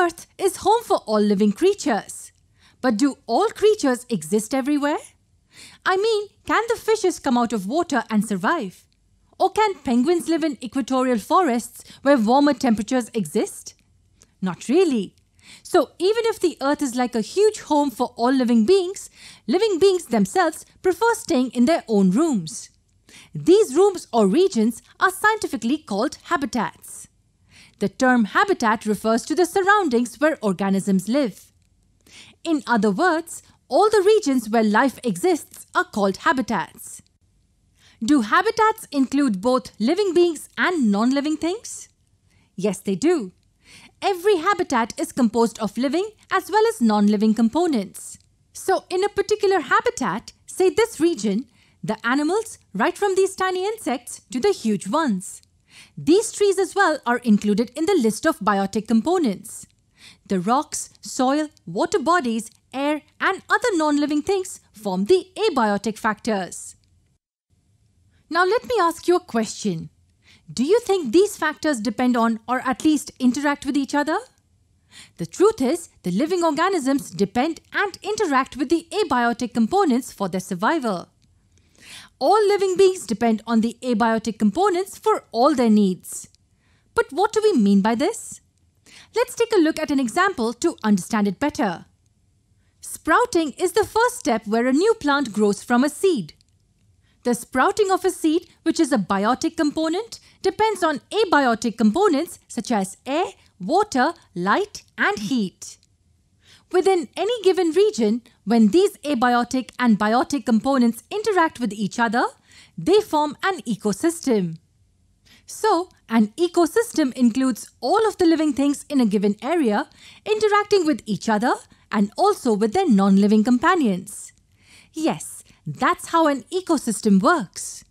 Earth is home for all living creatures. But do all creatures exist everywhere? I mean, can the fishes come out of water and survive? Or can penguins live in equatorial forests where warmer temperatures exist? Not really. So even if the Earth is like a huge home for all living beings themselves prefer staying in their own rooms. These rooms or regions are scientifically called habitats. The term habitat refers to the surroundings where organisms live. In other words, all the regions where life exists are called habitats. Do habitats include both living beings and non-living things? Yes, they do. Every habitat is composed of living as well as non-living components. So in a particular habitat, say this region, the animals, right from these tiny insects to the huge ones. These trees as well are included in the list of biotic components. The rocks, soil, water bodies, air and other non-living things form the abiotic factors. Now let me ask you a question. Do you think these factors depend on or at least interact with each other? The truth is, the living organisms depend and interact with the abiotic components for their survival. All living beings depend on the abiotic components for all their needs. But what do we mean by this? Let's take a look at an example to understand it better. Sprouting is the first step where a new plant grows from a seed. The sprouting of a seed, which is a biotic component, depends on abiotic components such as air, water, light and heat. Within any given region, when these abiotic and biotic components interact with each other, they form an ecosystem. So, an ecosystem includes all of the living things in a given area interacting with each other and also with their non-living companions. Yes, that's how an ecosystem works.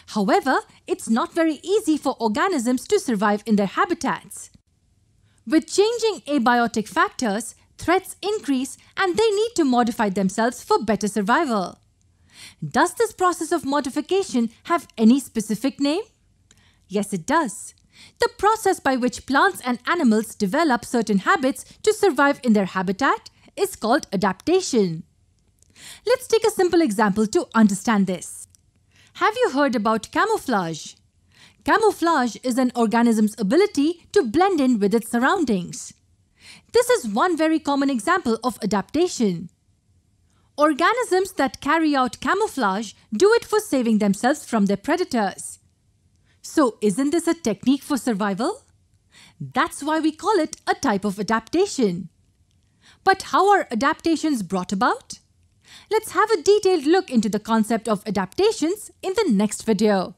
However, it's not very easy for organisms to survive in their habitats. With changing abiotic factors, threats increase and they need to modify themselves for better survival. Does this process of modification have any specific name? Yes, it does. The process by which plants and animals develop certain habits to survive in their habitat is called adaptation. Let's take a simple example to understand this. Have you heard about camouflage? Camouflage is an organism's ability to blend in with its surroundings. This is one very common example of adaptation. Organisms that carry out camouflage do it for saving themselves from their predators. So isn't this a technique for survival? That's why we call it a type of adaptation. But how are adaptations brought about? Let's have a detailed look into the concept of adaptations in the next video.